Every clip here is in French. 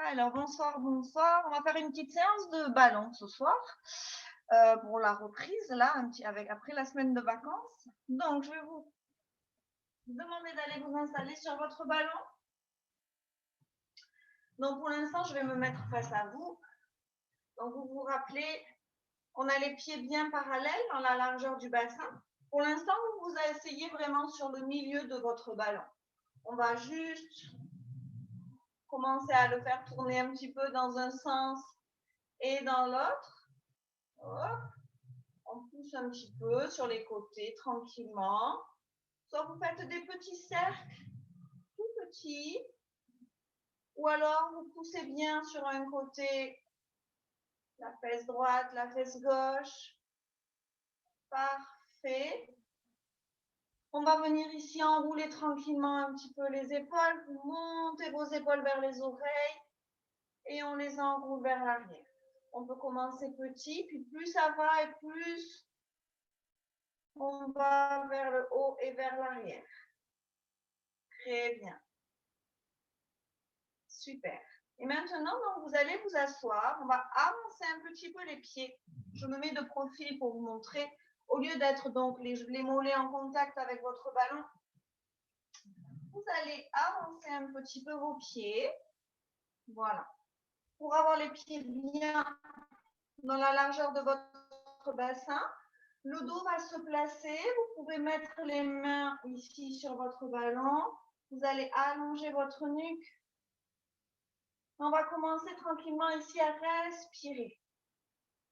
Alors, bonsoir, bonsoir. On va faire une petite séance de ballon ce soir pour la reprise, là, après la semaine de vacances. Donc, je vais vous demander d'aller vous installer sur votre ballon. Donc, pour l'instant, je vais me mettre face à vous. Donc, vous vous rappelez, on a les pieds bien parallèles dans la largeur du bassin. Pour l'instant, vous asseyez vraiment sur le milieu de votre ballon. On va juste commencer à le faire tourner un petit peu dans un sens et dans l'autre. Hop. On pousse un petit peu sur les côtés tranquillement. Soit vous faites des petits cercles, tout petits, ou alors vous poussez bien sur un côté, la fesse droite, la fesse gauche. Parfait. On va venir ici enrouler tranquillement un petit peu les épaules. Vous montez vos épaules vers les oreilles et on les enroule vers l'arrière. On peut commencer petit, puis plus ça va et plus on va vers le haut et vers l'arrière. Très bien. Super. Et maintenant, donc, vous allez vous asseoir. On va avancer un petit peu les pieds. Je me mets de profil pour vous montrer. Au lieu d'être donc les mollets en contact avec votre ballon, vous allez avancer un petit peu vos pieds. Voilà. Pour avoir les pieds bien dans la largeur de votre bassin, le dos va se placer. Vous pouvez mettre les mains ici sur votre ballon. Vous allez allonger votre nuque. On va commencer tranquillement ici à respirer.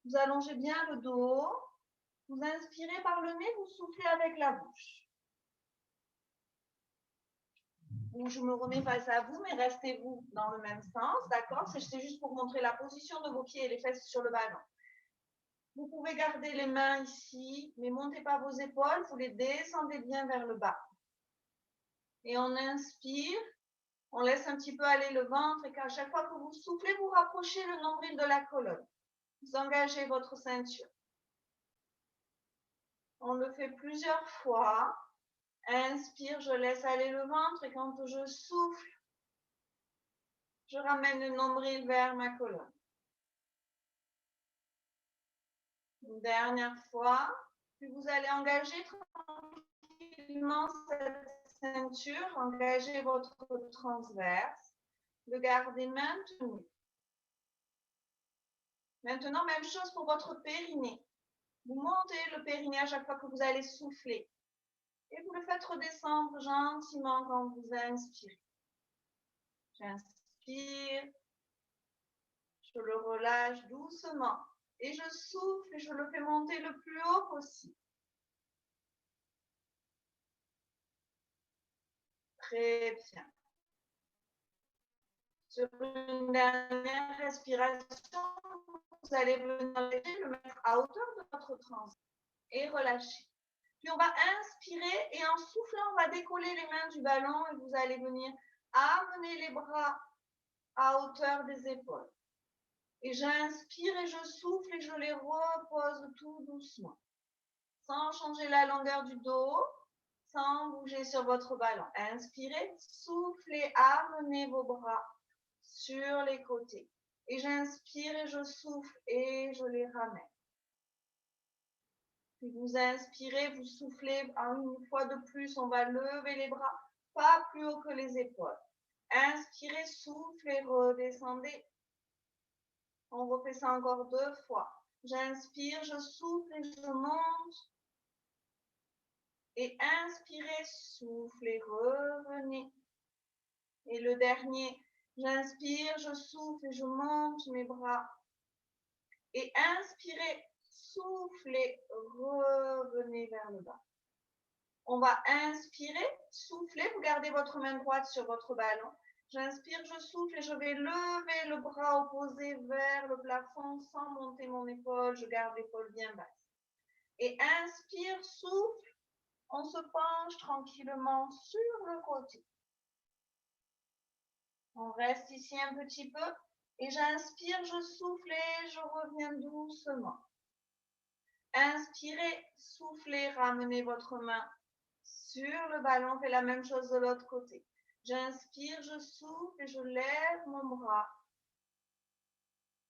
Vous allongez bien le dos. Vous inspirez par le nez, vous soufflez avec la bouche. Donc, je me remets face à vous, mais restez-vous dans le même sens, d'accord? C'est juste pour montrer la position de vos pieds et les fesses sur le ballon. Vous pouvez garder les mains ici, mais montez pas vos épaules, vous les descendez bien vers le bas. Et on inspire, on laisse un petit peu aller le ventre et qu'à chaque fois que vous soufflez, vous rapprochez le nombril de la colonne. Vous engagez votre ceinture. On le fait plusieurs fois. Inspire, je laisse aller le ventre et quand je souffle, je ramène le nombril vers ma colonne. Une dernière fois, puis vous allez engager tranquillement cette ceinture, engager votre transverse, le garder maintenu. Maintenant, même chose pour votre périnée. Vous montez le périnée à chaque fois que vous allez souffler et vous le faites redescendre gentiment quand vous inspirez. J'inspire, je le relâche doucement et je souffle et je le fais monter le plus haut possible. Très bien. Sur une dernière respiration, vous allez venir le mettre à hauteur de votre transverse et relâcher. Puis on va inspirer et en soufflant, on va décoller les mains du ballon et vous allez venir amener les bras à hauteur des épaules. Et j'inspire et je souffle et je les repose tout doucement. Sans changer la longueur du dos, sans bouger sur votre ballon. Inspirez, soufflez, amenez vos bras sur les côtés. Et j'inspire et je souffle et je les ramène. Puis vous inspirez, vous soufflez une fois de plus, on va lever les bras, pas plus haut que les épaules. Inspirez, soufflez, redescendez. On refait ça encore 2 fois. J'inspire, je souffle et je monte. Et inspirez, soufflez, revenez. Et le dernier, j'inspire, je souffle et je monte mes bras. Et inspirez, soufflez, revenez vers le bas. On va inspirer, souffler, vous gardez votre main droite sur votre ballon. J'inspire, je souffle et je vais lever le bras opposé vers le plafond sans monter mon épaule. Je garde l'épaule bien basse. Et inspire, souffle, on se penche tranquillement sur le côté. On reste ici un petit peu et j'inspire, je souffle et je reviens doucement. Inspirez, soufflez, ramenez votre main sur le ballon, fais la même chose de l'autre côté. J'inspire, je souffle et je lève mon bras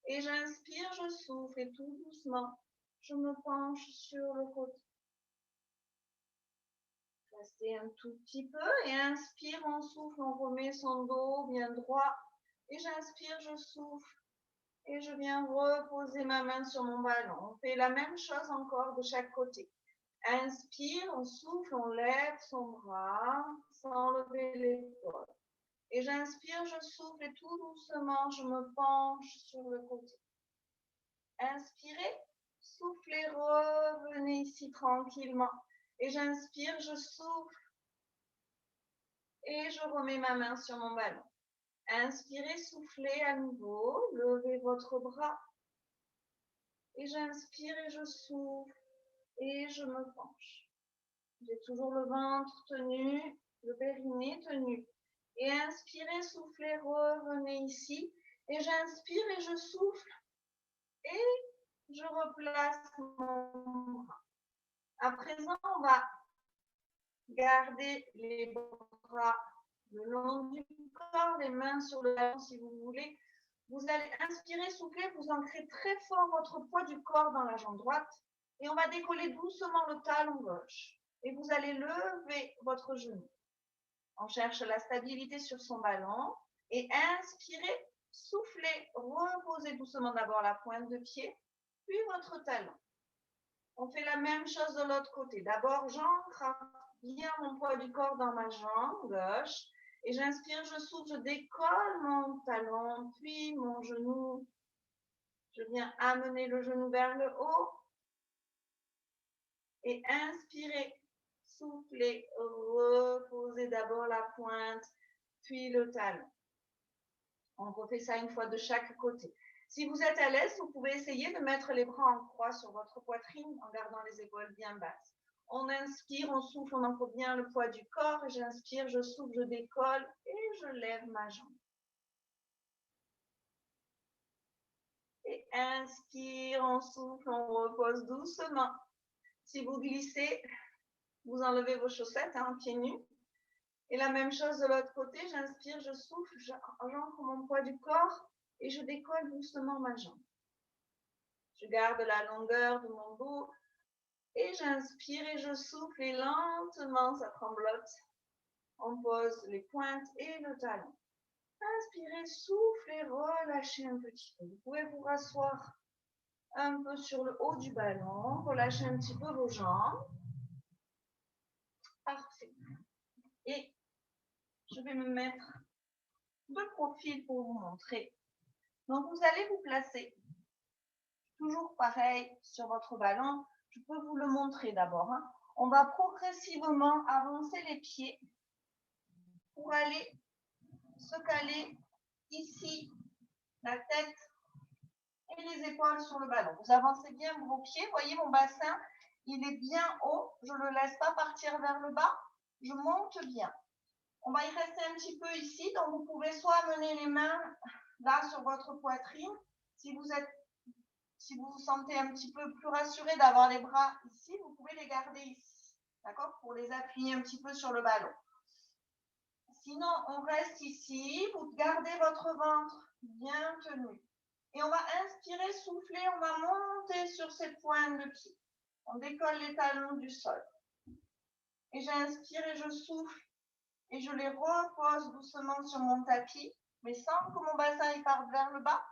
Et j'inspire, je souffle et tout doucement, je me penche sur le côté. Restez un tout petit peu et inspire, on souffle, on remet son dos bien droit. Et j'inspire, je souffle et je viens reposer ma main sur mon ballon. On fait la même chose encore de chaque côté. Inspire, on souffle, on lève son bras sans lever l'épaule. Et j'inspire, je souffle et tout doucement, je me penche sur le côté. Inspirez, soufflez, revenez ici tranquillement. Et j'inspire, je souffle et je remets ma main sur mon ballon. Inspirez, soufflez à nouveau, levez votre bras. Et j'inspire et je souffle et je me penche. J'ai toujours le ventre tenu, le périnée tenu. Et inspirez, soufflez, revenez ici. Et j'inspire et je souffle et je replace mon bras. À présent, on va garder les bras le long du corps, les mains sur le ballon si vous voulez. Vous allez inspirer, souffler, vous ancrez très fort votre poids du corps dans la jambe droite. Et on va décoller doucement le talon gauche. Et vous allez lever votre genou. On cherche la stabilité sur son ballon. Et inspirez, soufflez, reposez doucement d'abord la pointe de pied, puis votre talon. On fait la même chose de l'autre côté. D'abord, j'ancre bien mon poids du corps dans ma jambe gauche. Et j'inspire, je souffle, je décolle mon talon, puis mon genou. Je viens amener le genou vers le haut. Et inspirez, soufflez, reposez d'abord la pointe, puis le talon. On refait ça une fois de chaque côté. Si vous êtes à l'aise, vous pouvez essayer de mettre les bras en croix sur votre poitrine en gardant les épaules bien basses. On inspire, on souffle, on ancre bien le poids du corps. J'inspire, je souffle, je décolle et je lève ma jambe. Et inspire, on souffle, on repose doucement. Si vous glissez, vous enlevez vos chaussettes, pieds nus. Et la même chose de l'autre côté, j'inspire, je souffle, j'ancre mon poids du corps et je décolle doucement ma jambe. Je garde la longueur de mon dos et j'inspire et je souffle et lentement ça tremblote. On pose les pointes et le talon. Inspirez, soufflez, relâchez un petit peu. Vous pouvez vous rasseoir un peu sur le haut du ballon, relâchez un petit peu vos jambes. Parfait. Et je vais me mettre de profil pour vous montrer. Donc, vous allez vous placer toujours pareil sur votre ballon. Je peux vous le montrer d'abord. On va progressivement avancer les pieds pour aller se caler ici, la tête et les épaules sur le ballon. Vous avancez bien vos pieds. Voyez mon bassin, il est bien haut. Je ne le laisse pas partir vers le bas. Je monte bien. On va y rester un petit peu ici. Donc, vous pouvez soit amener les mains là sur votre poitrine. Si vous vous sentez un petit peu plus rassuré d'avoir les bras ici, vous pouvez les garder ici. D'accord? Pour les appuyer un petit peu sur le ballon. Sinon, on reste ici. Vous gardez votre ventre bien tenu. Et on va inspirer, souffler. On va monter sur ces pointes de pied. On décolle les talons du sol. Et j'inspire et je souffle. Et je les repose doucement sur mon tapis, mais sans que mon bassin parte vers le bas.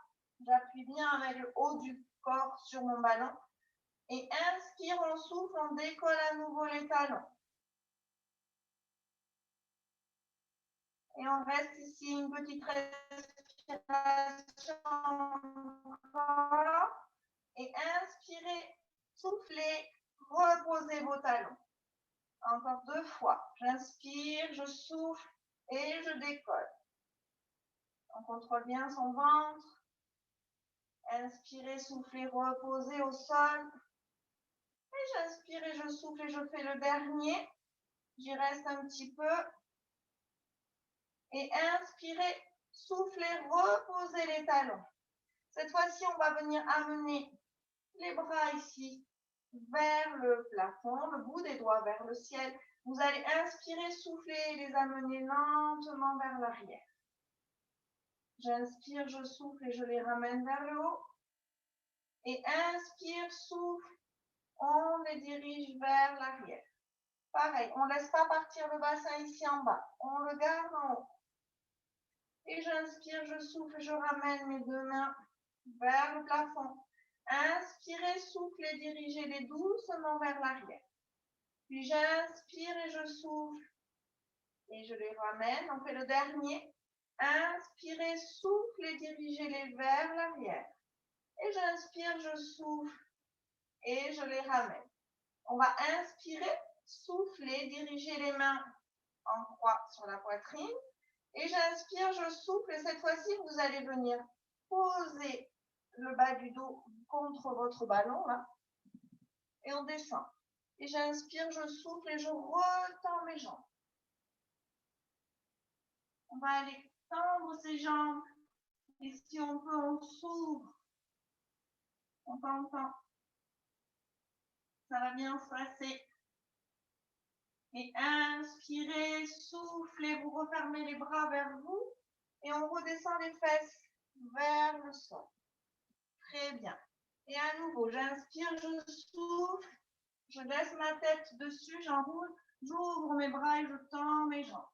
J'appuie bien avec le haut du corps sur mon ballon. Et inspire, on souffle, on décolle à nouveau les talons. Et on reste ici une petite respiration. Et inspirez, soufflez, reposez vos talons. Encore 2 fois. J'inspire, je souffle et je décolle. On contrôle bien son ventre. Inspirez, soufflez, reposez au sol. Et j'inspire et je souffle et je fais le dernier. J'y reste un petit peu. Et inspirez, soufflez, reposez les talons. Cette fois-ci, on va venir amener les bras ici vers le plafond, le bout des doigts vers le ciel. Vous allez inspirer, souffler et les amener lentement vers l'arrière. J'inspire, je souffle et je les ramène vers le haut. Et inspire, souffle, on les dirige vers l'arrière. Pareil, on ne laisse pas partir le bassin ici en bas. On le garde en haut. Et j'inspire, je souffle, je ramène mes deux mains vers le plafond. Inspirez, soufflez, dirigez-les doucement vers l'arrière. Puis j'inspire et je souffle. Et je les ramène. On fait le dernier. Inspirez, soufflez, dirigez-les vers l'arrière. Et j'inspire, je souffle et je les ramène. On va inspirer, souffler, diriger les mains en croix sur la poitrine. Et j'inspire, je souffle et cette fois-ci, vous allez venir poser le bas du dos contre votre ballon là. Et on descend. Et j'inspire, je souffle et je retends mes jambes. On va aller tendre ses jambes. Et si on peut, on s'ouvre. On t'entend. Ça va bien se passer. Et inspirez, soufflez, vous refermez les bras vers vous. Et on redescend les fesses vers le sol. Très bien. Et à nouveau, j'inspire, je souffle. Je laisse ma tête dessus, j'enroule. J'ouvre mes bras et je tends mes jambes.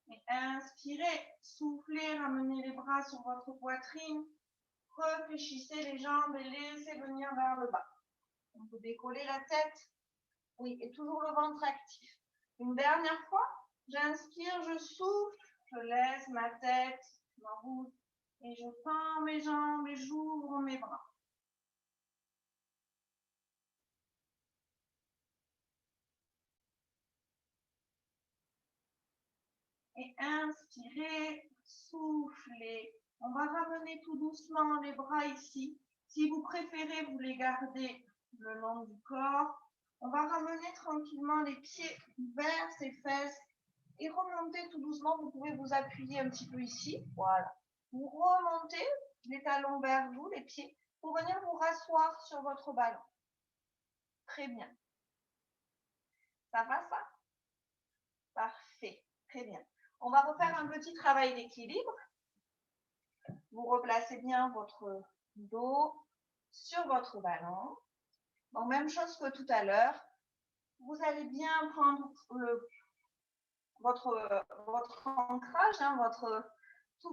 Et inspirez, soufflez, ramenez les bras sur votre poitrine. Réfléchissez les jambes et laissez venir vers le bas. On peut décoller la tête. Oui, et toujours le ventre actif. Une dernière fois, j'inspire, je souffle, je laisse ma tête, m'enroule et je tends mes jambes et j'ouvre mes bras. Et inspirez, soufflez. On va ramener tout doucement les bras ici. Si vous préférez, vous les gardez le long du corps. On va ramener tranquillement les pieds vers ses fesses et remonter tout doucement. Vous pouvez vous appuyer un petit peu ici. Voilà. Vous remontez les talons vers vous, les pieds, pour venir vous rasseoir sur votre ballon. Très bien. Ça va, ça? Parfait. Très bien. On va refaire un petit travail d'équilibre. Vous replacez bien votre dos sur votre ballon. Donc, même chose que tout à l'heure. Vous allez bien prendre votre ancrage,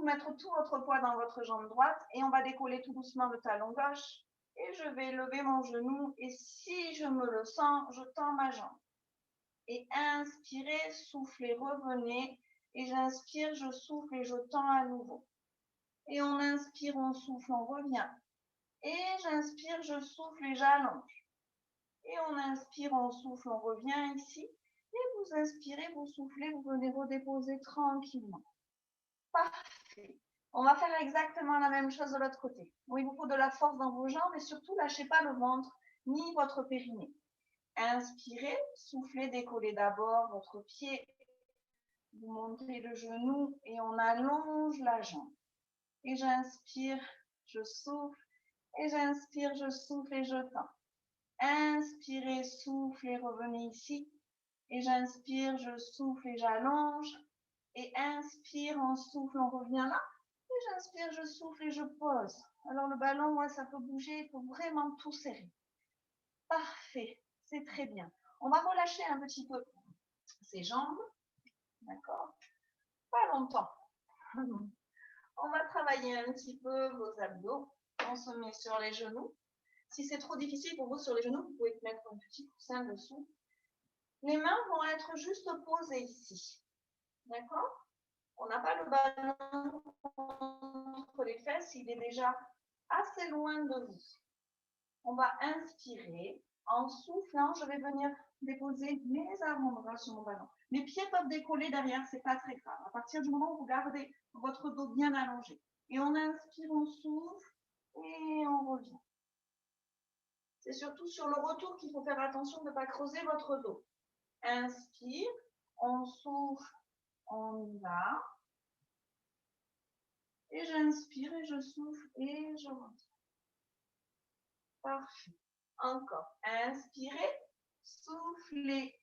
mettre tout votre poids dans votre jambe droite et on va décoller tout doucement le talon gauche. Et je vais lever mon genou et si je me le sens, je tends ma jambe. Et inspirez, soufflez, revenez. Et j'inspire, je souffle et je tends à nouveau. Et on inspire, on souffle, on revient. Et j'inspire, je souffle et j'allonge. Et on inspire, on souffle, on revient ici. Et vous inspirez, vous soufflez, vous venez redéposer tranquillement. Parfait. On va faire exactement la même chose de l'autre côté. Bon, il vous faut de la force dans vos jambes et surtout, lâchez pas le ventre ni votre périnée. Inspirez, soufflez, décollez d'abord votre pied. Vous montez le genou et on allonge la jambe. Et j'inspire, je souffle. Et j'inspire, je souffle et je tends. Inspirez, souffle et revenez ici. Et j'inspire, je souffle et j'allonge. Et inspire, on souffle, on revient là. Et j'inspire, je souffle et je pose. Alors le ballon, moi, ça peut bouger, il faut vraiment tout serrer. Parfait, c'est très bien. On va relâcher un petit peu ses jambes. D'accord? Pas longtemps. On va travailler un petit peu vos abdos. On se met sur les genoux. Si c'est trop difficile pour vous sur les genoux, vous pouvez mettre un petit coussin dessous. Les mains vont être juste posées ici. D'accord? On n'a pas le ballon entre les fesses, il est déjà assez loin de vous. On va inspirer. En soufflant, je vais venir déposer mes avant-bras sur mon ballon. Les pieds peuvent décoller derrière, c'est pas très grave. À partir du moment où vous gardez votre dos bien allongé. Et on inspire, on souffle et on revient. C'est surtout sur le retour qu'il faut faire attention de ne pas creuser votre dos. Inspire, on souffle, on y va. Et j'inspire et je souffle et je reviens. Parfait. Encore. Inspirez, soufflez.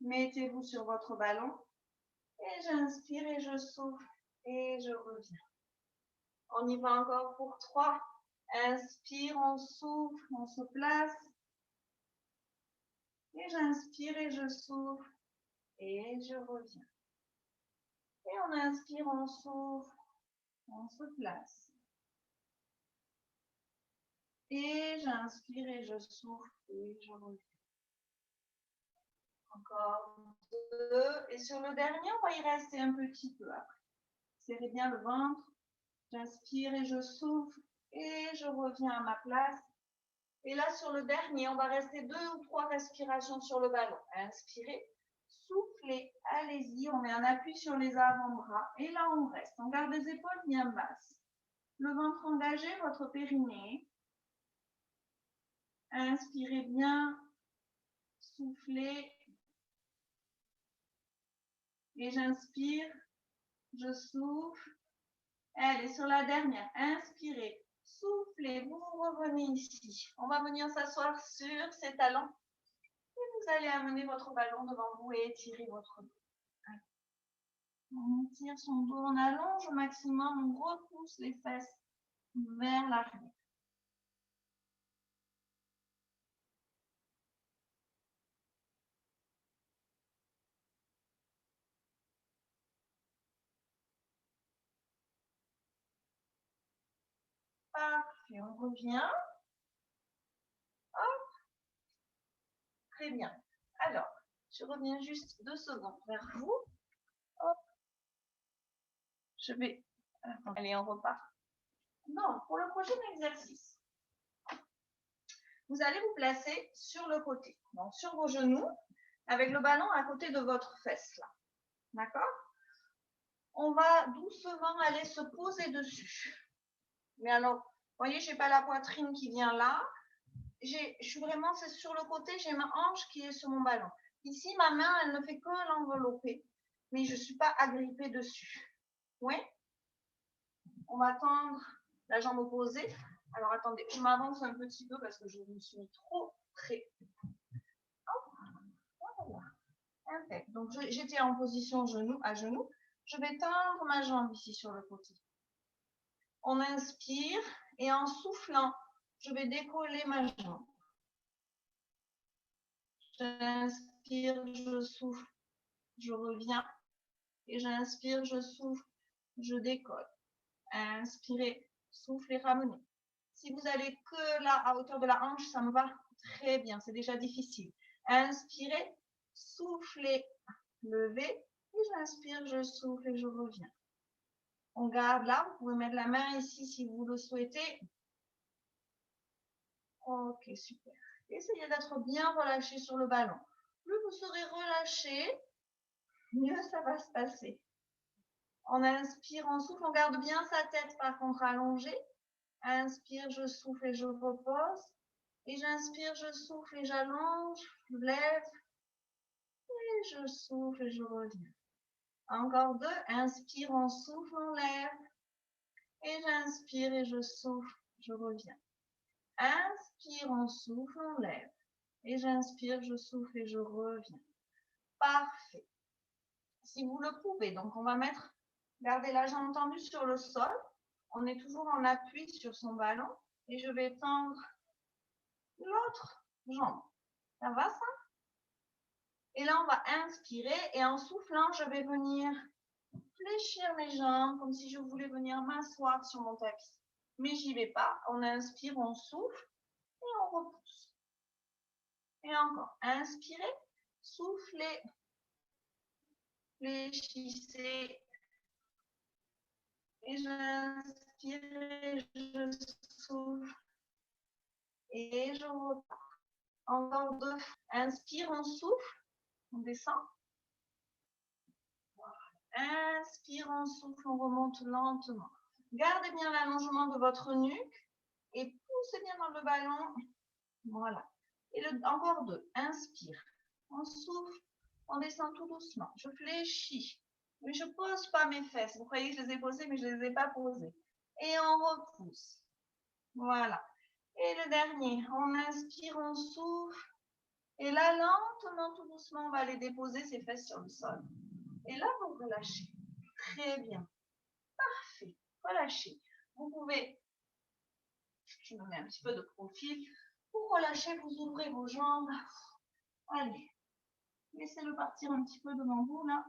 Mettez-vous sur votre ballon. Et j'inspire et je souffle. Et je reviens. On y va encore pour 3. Inspire, on souffle, on se place. Et j'inspire et je souffle. Et je reviens. Et on inspire, on souffle, on se place. Et j'inspire et je souffle et je reviens. Encore 2. Et sur le dernier, on va y rester un petit peu après. Serrez bien le ventre. J'inspire et je souffle et je reviens à ma place. Et là, sur le dernier, on va rester 2 ou 3 respirations sur le ballon. Inspirez, soufflez, allez-y. On met un appui sur les avant-bras. Et là, on reste. On garde les épaules bien basses. Le ventre engagé, votre périnée. Inspirez bien, soufflez. Et j'inspire, je souffle. Allez, sur la dernière, inspirez, soufflez, vous revenez ici. On va venir s'asseoir sur ses talons. Et vous allez amener votre ballon devant vous et étirer votre dos. On tire son dos, on allonge au maximum, on repousse les fesses vers l'arrière. Parfait, on revient. Hop. Très bien. Alors, je reviens juste 2 secondes vers vous. Hop. Je vais... Attends. Allez, on repart. Non, pour le prochain exercice, vous allez vous placer sur le côté, donc sur vos genoux, avec le ballon à côté de votre fesse, là. D'accord? On va doucement aller se poser dessus. Mais alors, vous voyez, je n'ai pas la poitrine qui vient là. Je suis vraiment, c'est sur le côté, j'ai ma hanche qui est sur mon ballon. Ici, ma main, elle ne fait que l'envelopper, mais je ne suis pas agrippée dessus. Oui? On va tendre la jambe opposée. Alors, attendez, je m'avance un petit peu parce que je me suis mis trop près. Voilà. Donc, j'étais en position genou à genou. Je vais tendre ma jambe ici sur le côté. On inspire et en soufflant, je vais décoller ma jambe. J'inspire, je souffle, je reviens. Et j'inspire, je souffle, je décolle. Inspirez, soufflez, ramenez. Si vous allez que là, à hauteur de la hanche, ça me va très bien. C'est déjà difficile. Inspirez, soufflez, levez. Et j'inspire, je souffle et je reviens. On garde là. Vous pouvez mettre la main ici si vous le souhaitez. Ok, super. Essayez d'être bien relâché sur le ballon. Plus vous serez relâché, mieux ça va se passer. On inspire, on souffle, on garde bien sa tête par contre allongée. Inspire, je souffle et je repose. Et j'inspire, je souffle et j'allonge, je lève. Et je souffle et je reviens. Encore 2. Inspire, on souffle, on lève. Et j'inspire et je souffle, je reviens. Inspire, on souffle, on lève. Et j'inspire, je souffle et je reviens. Parfait. Si vous le pouvez, donc on va mettre, gardez la jambe tendue sur le sol. On est toujours en appui sur son ballon. Et je vais tendre l'autre jambe. Ça va ça? Et là, on va inspirer et en soufflant, je vais venir fléchir mes jambes comme si je voulais venir m'asseoir sur mon tapis. Mais j'y vais pas. On inspire, on souffle et on repousse. Et encore, inspirez, soufflez, fléchissez. Et j'inspire, et je souffle et je repars. Encore 2. Inspire, on souffle, on descend. Inspire, on souffle, on remonte lentement. Gardez bien l'allongement de votre nuque et poussez bien dans le ballon. Voilà. Et encore 2. Inspire. On souffle, on descend tout doucement. Je fléchis, mais je ne pose pas mes fesses. Vous croyez que je les ai posées, mais je ne les ai pas posées. Et on repousse. Voilà. Et le dernier, on inspire, on souffle. Et là, lentement, tout doucement, on va aller déposer ses fesses sur le sol. Et là, vous relâchez. Très bien. relâchez. Vous pouvez, je me mets un petit peu de profil, pour relâcher, vous ouvrez vos jambes. Allez, laissez-le partir un petit peu devant vous là.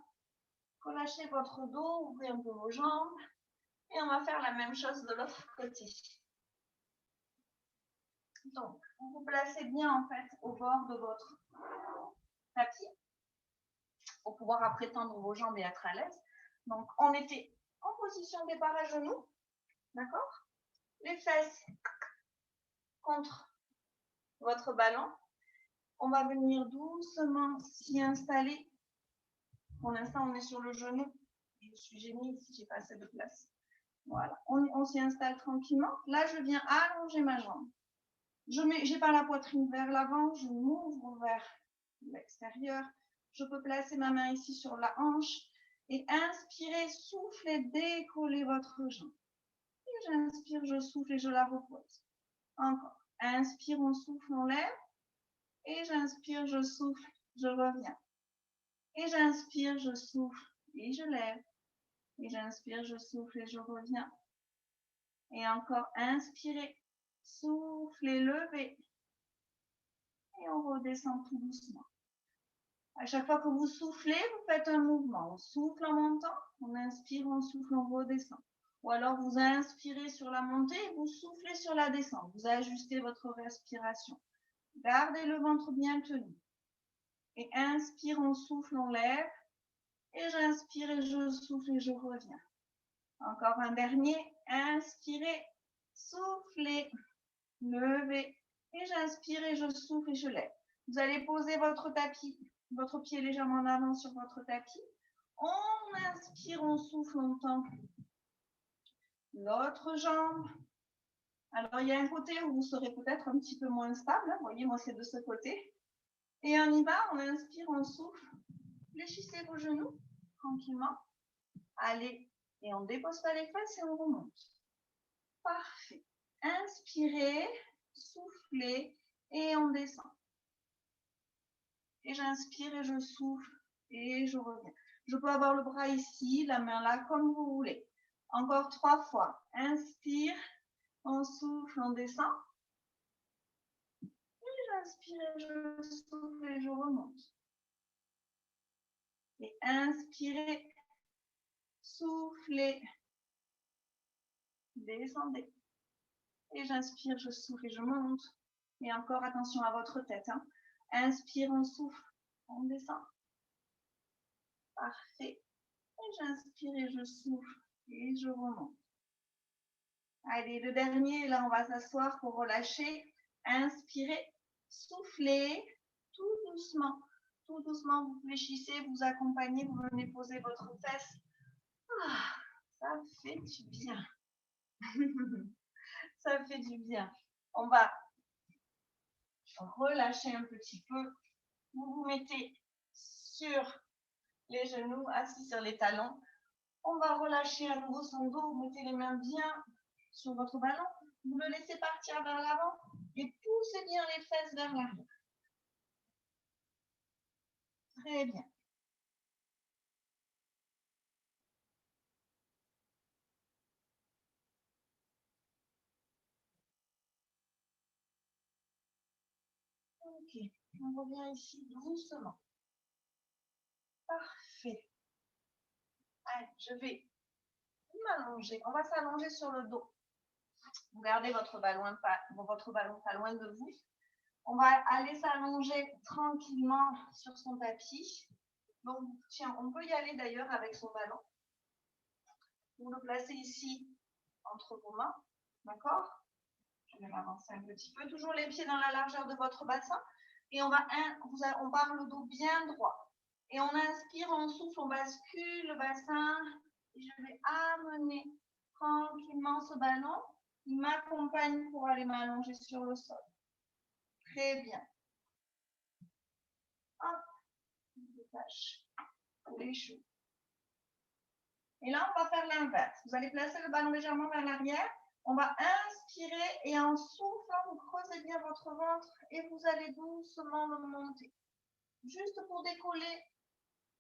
Relâchez votre dos, ouvrez un peu vos jambes. Et on va faire la même chose de l'autre côté. Donc, vous vous placez bien en fait au bord de votre tapis pour pouvoir après tendre vos jambes et être à l'aise. Donc, on était en position départ à genoux, d'accord? Les fesses contre votre ballon. On va venir doucement s'y installer. Pour l'instant, on est sur le genou. Je suis gênée ici, j'ai pas assez de place. Voilà, on s'y installe tranquillement. Là, je viens allonger ma jambe. J'ai pas la poitrine vers l'avant, je m'ouvre vers l'extérieur. Je peux placer ma main ici sur la hanche et inspirez, soufflez, décollez votre jambe. Et j'inspire, je souffle et je la repose. Encore. Inspire, on souffle, on lève. Et j'inspire, je souffle, je reviens. Et j'inspire, je souffle et je lève. Et j'inspire, je souffle et je reviens. Et encore, inspirez, soufflez, levez. Et on redescend tout doucement. À chaque fois que vous soufflez, vous faites un mouvement. On souffle en montant, on inspire, on souffle, on redescend. Ou alors vous inspirez sur la montée et vous soufflez sur la descente. Vous ajustez votre respiration. Gardez le ventre bien tenu. Et inspire, on souffle, on lève. Et j'inspire et je souffle et je reviens. Encore un dernier. Inspirez, soufflez, levez. Et j'inspire et je souffle et je lève. Vous allez poser votre tapis, votre pied légèrement en avant sur votre tapis. On inspire, on souffle, on tend l'autre jambe. Alors, il y a un côté où vous serez peut-être un petit peu moins stable. Vous voyez, moi, c'est de ce côté. Et on y va, on inspire, on souffle. Fléchissez vos genoux tranquillement. Allez, et on dépose pas les fesses et on remonte. Parfait. Inspirez, soufflez et on descend. Et j'inspire et je souffle et je reviens. Je peux avoir le bras ici, la main là, comme vous voulez. Encore 3 fois. Inspire, on souffle, on descend. Et j'inspire et je souffle et je remonte. Et inspirez, soufflez, descendez. Et j'inspire, je souffle et je monte. Et encore attention à votre tête. Hein. Inspire, on souffle, on descend. Parfait. Et j'inspire et je souffle et je remonte. Allez, le dernier, là, on va s'asseoir pour relâcher. Inspirez, soufflez, tout doucement. Tout doucement, vous fléchissez, vous accompagnez, vous venez poser votre fesse. Ah, ça fait du bien. Ça fait du bien. On va relâcher un petit peu. Vous vous mettez sur les genoux, assis sur les talons. On va relâcher à nouveau son dos. Vous mettez les mains bien sur votre ballon. Vous le laissez partir vers l'avant et poussez bien les fesses vers l'arrière. Très bien. Ok, on revient ici doucement. Parfait. Allez, je vais m'allonger. On va s'allonger sur le dos. Vous gardez votre ballon pas loin de vous. On va aller s'allonger tranquillement sur son tapis. Donc, tiens, on peut y aller d'ailleurs avec son ballon. Vous le placez ici entre vos mains, d'accord? Je vais m'avancer un petit peu. Toujours les pieds dans la largeur de votre bassin. Et on part le dos bien droit. Et on inspire, on souffle, on bascule le bassin. Et je vais amener tranquillement ce ballon. Il m'accompagne pour aller m'allonger sur le sol. Très bien. Hop, je détache les cheveux. Et là, on va faire l'inverse. Vous allez placer le ballon légèrement vers l'arrière. On va inspirer et en soufflant, vous creusez bien votre ventre et vous allez doucement le monter. Juste pour décoller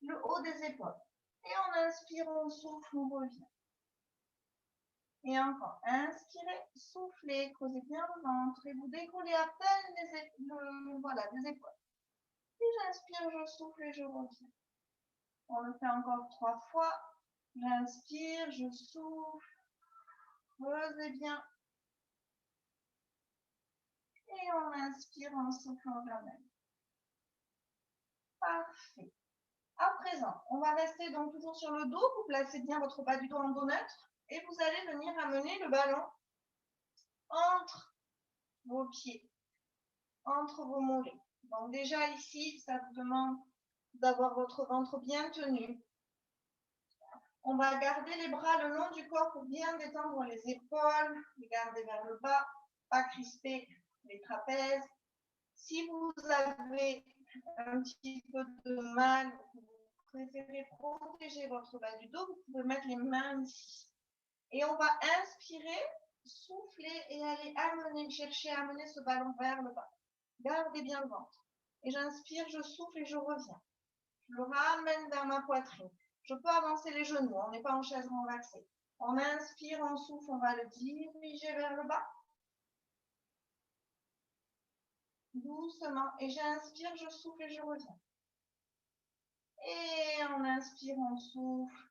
le haut des épaules. Et on inspire, on souffle, on revient. Et encore. Inspirez, soufflez, creusez bien le ventre et vous décollez à peine des épaules. Et j'inspire, je souffle et je reviens. On le fait encore 3 fois. J'inspire, je souffle. Creusez bien. Et on inspire en soufflant jamais. Parfait. À présent, on va rester donc toujours sur le dos. Vous placez bien votre bas du dos en dos neutre. Et vous allez venir amener le ballon entre vos pieds, entre vos mollets. Donc déjà ici, ça vous demande d'avoir votre ventre bien tenu. On va garder les bras le long du corps pour bien détendre les épaules, les garder vers le bas, pas crisper les trapèzes. Si vous avez un petit peu de mal, vous préférez protéger votre bas du dos, vous pouvez mettre les mains ici. Et on va inspirer, souffler et aller chercher à amener ce ballon vers le bas. Gardez bien le ventre. Et j'inspire, je souffle et je reviens. Je le ramène vers ma poitrine. Je peux avancer les genoux, on n'est pas en chaise renversée. On inspire, on souffle, on va le diriger vers le bas. Doucement. Et j'inspire, je souffle et je reviens. Et on inspire, on souffle.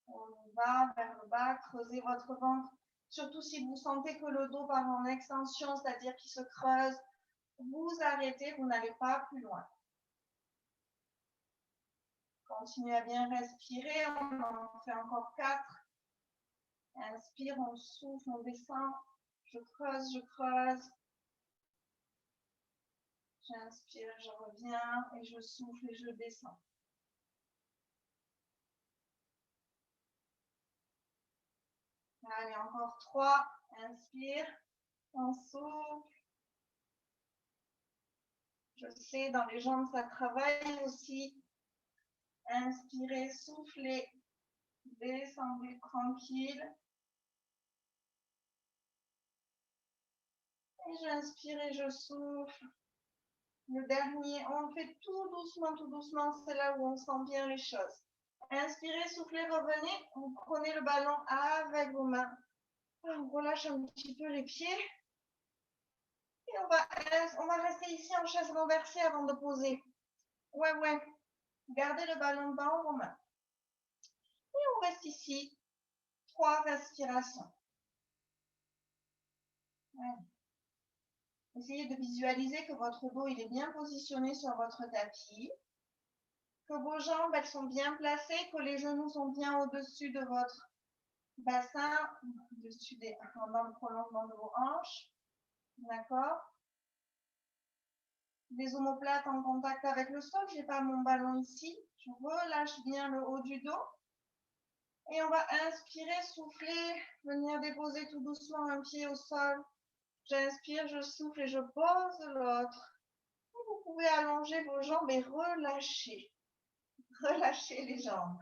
On va vers le bas, creusez votre ventre. Surtout si vous sentez que le dos part en extension, c'est-à-dire qu'il se creuse, vous arrêtez, vous n'allez pas plus loin. Continuez à bien respirer, on en fait encore 4. Inspire, on souffle, on descend. Je creuse, je creuse. J'inspire, je reviens et je souffle et je descends. Allez, encore 3. Inspire, on souffle. Je sais, dans les jambes, ça travaille aussi. Inspirez, soufflez, descendez tranquille. Et j'inspire et je souffle. Le dernier, on fait tout doucement, c'est là où on sent bien les choses. Inspirez, soufflez, revenez. Vous prenez le ballon avec vos mains. On relâche un petit peu les pieds. Et on va rester ici en chaise renversée avant de poser. Ouais. Gardez le ballon dans vos mains. Et on reste ici. 3 respirations. Ouais. Essayez de visualiser que votre dos il est bien positionné sur votre tapis. Que vos jambes elles sont bien placées, que les genoux sont bien au-dessus de votre bassin, dans le prolongement de vos hanches. D'accord? Les omoplates en contact avec le sol. Je n'ai pas mon ballon ici. Je relâche bien le haut du dos. Et on va inspirer, souffler, venir déposer tout doucement un pied au sol. J'inspire, je souffle et je pose l'autre. Vous pouvez allonger vos jambes et relâcher. Relâchez les jambes.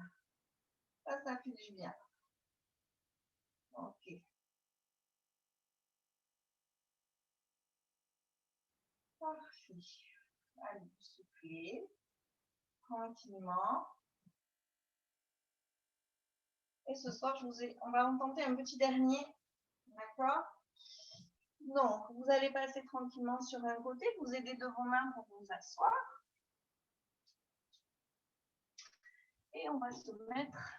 Ça fait du bien. Ok. Parfait. Allez, vous soufflez tranquillement. Et ce soir, on va en tenter un petit dernier. D'accord? Donc, vous allez passer tranquillement sur un côté. Vous aidez de vos mains pour vous asseoir. Et on va se mettre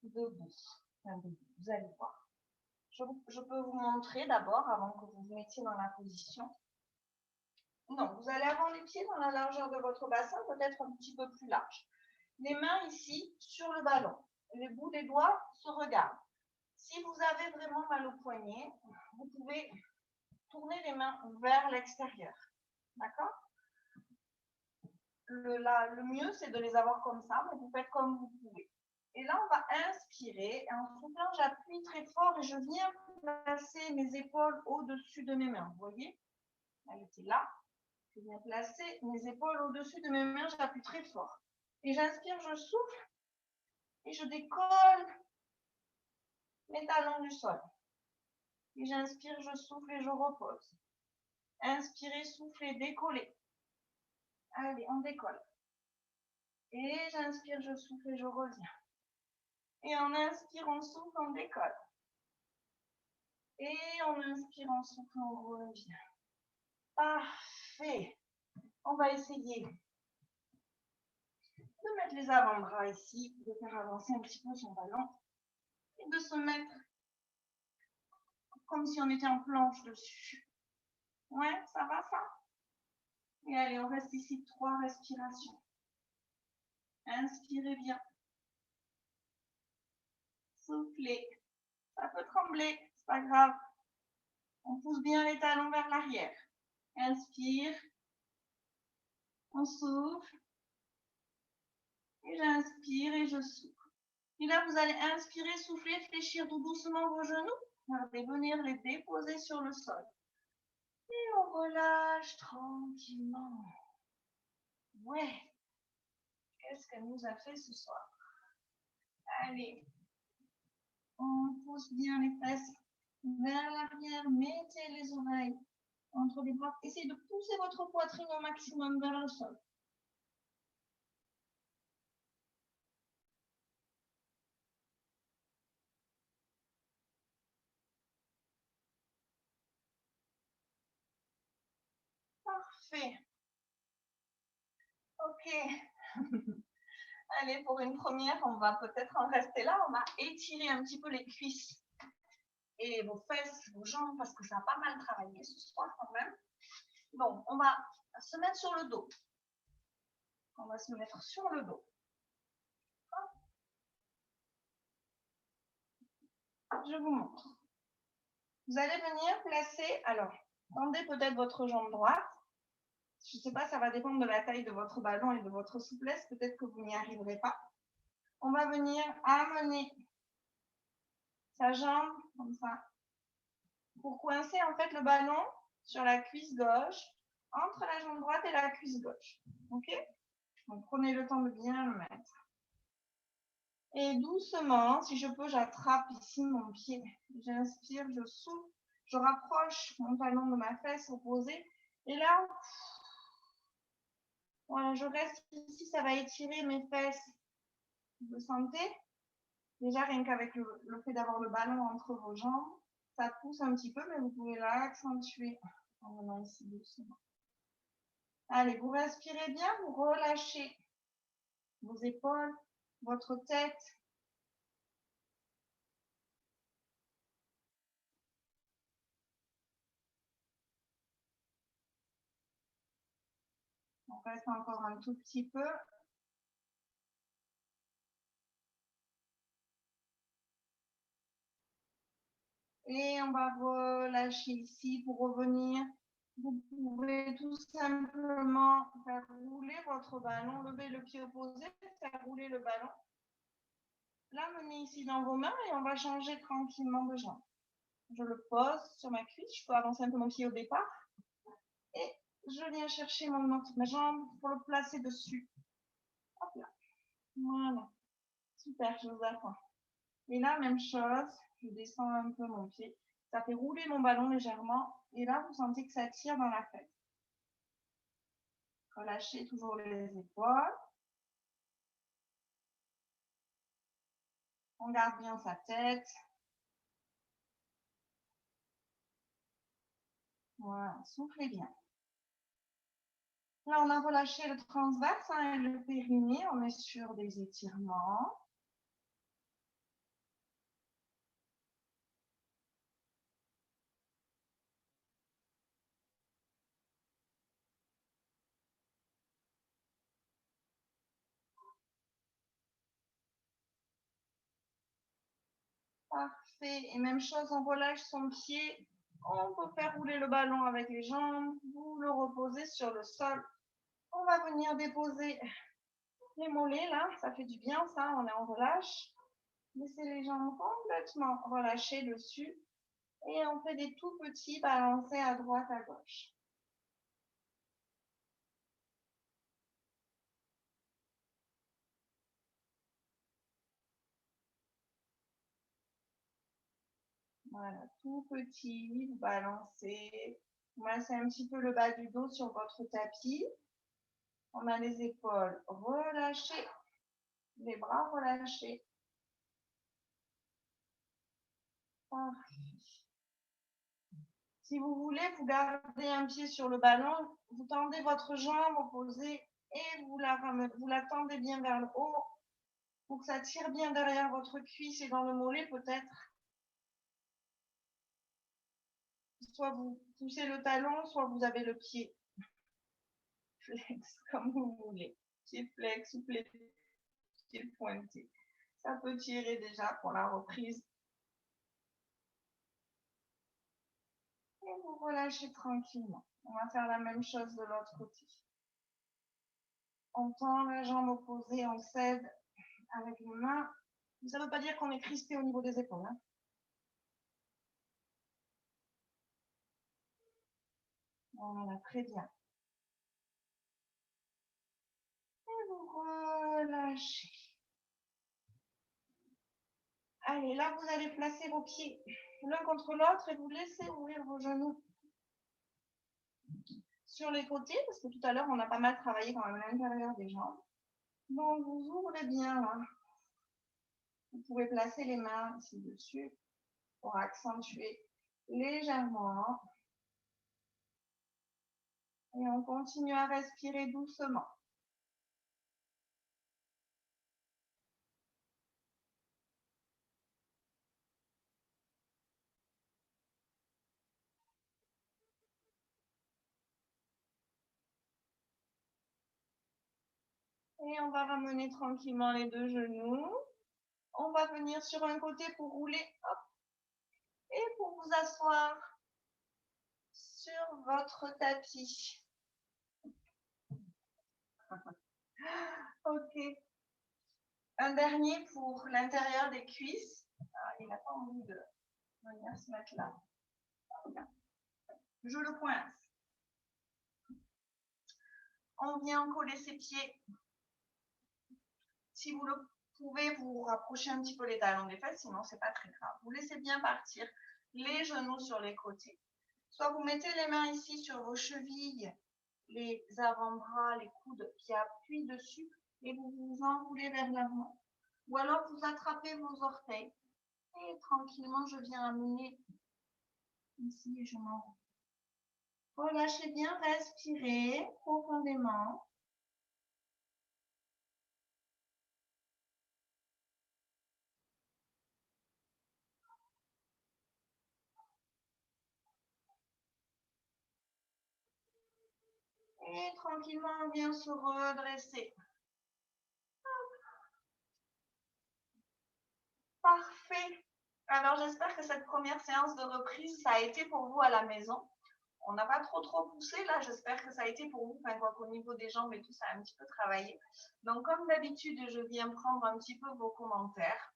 debout. Vous allez voir. Je peux vous montrer d'abord avant que vous vous mettiez dans la position. Donc, vous allez avoir les pieds dans la largeur de votre bassin, peut-être un petit peu plus large. Les mains ici sur le ballon. Les bouts des doigts se regardent. Si vous avez vraiment mal au poignet, vous pouvez tourner les mains vers l'extérieur. D'accord? Le mieux, c'est de les avoir comme ça, mais vous faites comme vous pouvez. Et là, on va inspirer. Et en soufflant, j'appuie très fort et je viens placer mes épaules au-dessus de mes mains. Vous voyez? Elle était là. Je viens placer mes épaules au-dessus de mes mains. J'appuie très fort. Et j'inspire, je souffle. Et je décolle mes talons du sol. Et j'inspire, je souffle et je repose. Inspirez, soufflez, décollez. Allez, on décolle. Et j'inspire, je souffle et je reviens. Et en inspire, on souffle, on décolle. Et en inspire, on souffle, on revient. Parfait. On va essayer de mettre les avant-bras ici, de faire avancer un petit peu son ballon et de se mettre comme si on était en planche dessus. Ouais, ça va ça? Et allez, on reste ici 3 respirations. Inspirez bien. Soufflez. Ça peut trembler, c'est pas grave. On pousse bien les talons vers l'arrière. Inspire. On souffle. Et j'inspire et je souffle. Et là, vous allez inspirer, souffler, fléchir tout doucement vos genoux. Regardez, venir les déposer sur le sol. Et on relâche tranquillement. Ouais. Qu'est-ce qu'elle nous a fait ce soir? Allez. On pousse bien les fesses vers l'arrière. Mettez les oreilles entre les bras. Essayez de pousser votre poitrine au maximum vers le sol. Parfait. Ok. Allez, pour une première, on va peut-être en rester là. On va étirer un petit peu les cuisses et vos fesses, vos jambes, parce que ça a pas mal travaillé ce soir quand même. Bon, on va se mettre sur le dos. On va se mettre sur le dos. Je vous montre. Vous allez venir placer, alors, tendez peut-être votre jambe droite. Je ne sais pas, ça va dépendre de la taille de votre ballon et de votre souplesse. Peut-être que vous n'y arriverez pas. On va venir amener sa jambe comme ça pour coincer en fait le ballon sur la cuisse gauche, entre la jambe droite et la cuisse gauche. Ok? Donc prenez le temps de bien le mettre. Et doucement, si je peux, j'attrape ici mon pied. J'inspire, je souffle, je rapproche mon talon de ma fesse opposée. Et là, voilà, je reste ici, ça va étirer mes fesses. Vous sentez? Déjà, rien qu'avec le fait d'avoir le ballon entre vos jambes, ça pousse un petit peu, mais vous pouvez l'accentuer en venant ici doucement. Allez, vous respirez bien, vous relâchez vos épaules, votre tête. On reste encore un tout petit peu. Et on va relâcher ici pour revenir. Vous pouvez tout simplement faire rouler votre ballon, lever le pied opposé, faire rouler le ballon. L'amener ici dans vos mains et on va changer tranquillement de jambe. Je le pose sur ma cuisse, je peux avancer un peu mon pied au départ. Et je viens chercher ma jambe pour le placer dessus. Hop là. Voilà. Super, je vous apprends. Et là, même chose, je descends un peu mon pied. Ça fait rouler mon ballon légèrement. Et là, vous sentez que ça tire dans la fesse. Relâchez toujours les épaules. On garde bien sa tête. Voilà, soufflez bien. Là, on a relâché le transverse et le périnée. On est sur des étirements. Parfait. Et même chose, on relâche son pied. On peut faire rouler le ballon avec les jambes. Vous le reposez sur le sol. On va venir déposer les mollets là. Ça fait du bien ça. On est en relâche. Laissez les jambes complètement relâchées dessus. Et on fait des tout petits balancés à droite, à gauche. Voilà, tout petit, vous balancez. Vous massez un petit peu le bas du dos sur votre tapis. On a les épaules relâchées, les bras relâchés. Si vous voulez, vous gardez un pied sur le ballon, vous tendez votre jambe opposée et vous la tendez bien vers le haut pour que ça tire bien derrière votre cuisse et dans le mollet peut-être. Soit vous poussez le talon, soit vous avez le pied flex, comme vous voulez. Pied flex ou pied pointé. Ça peut tirer déjà pour la reprise. Et vous relâchez tranquillement. On va faire la même chose de l'autre côté. On tend la jambe opposée, on cède avec les mains. Ça ne veut pas dire qu'on est crispé au niveau des épaules. Hein. Voilà, très bien. Et vous relâchez. Allez, là, vous allez placer vos pieds l'un contre l'autre et vous laissez ouvrir vos genoux sur les côtés, parce que tout à l'heure, on a pas mal travaillé quand même à l'intérieur des jambes. Donc, vous ouvrez bien là. Vous pouvez placer les mains ici dessus pour accentuer légèrement. Et on continue à respirer doucement. Et on va ramener tranquillement les deux genoux. On va venir sur un côté pour rouler. Hop. Et pour vous asseoir sur votre tapis. Ok. Un dernier pour l'intérieur des cuisses. Ah, il n'a pas envie de venir se mettre là. Je le coince. On vient coller ses pieds. Si vous le pouvez, vous rapprochez un petit peu les talons des fesses, sinon c'est pas très grave. Vous laissez bien partir les genoux sur les côtés. Soit vous mettez les mains ici sur vos chevilles, les avant-bras, les coudes qui appuient dessus et vous vous enroulez vers l'avant. Ou alors vous attrapez vos orteils et tranquillement je viens amener ici et je m'enroule. Relâchez bien, respirez profondément. Et tranquillement, on vient se redresser. Parfait. Alors, j'espère que cette première séance de reprise, ça a été pour vous à la maison. On n'a pas trop poussé là, j'espère que ça a été pour vous, enfin quoi qu'au niveau des jambes et tout, ça a un petit peu travaillé. Donc, comme d'habitude, je viens prendre un petit peu vos commentaires.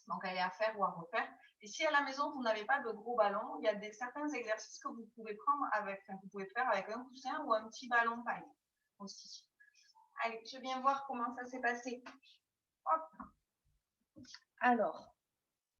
Donc, aller à faire ou à refaire. Et si à la maison, vous n'avez pas de gros ballon, il y a certains exercices que vous pouvez prendre avec, vous pouvez faire avec un coussin ou un petit ballon paille aussi. Allez, je viens voir comment ça s'est passé. Hop. Alors,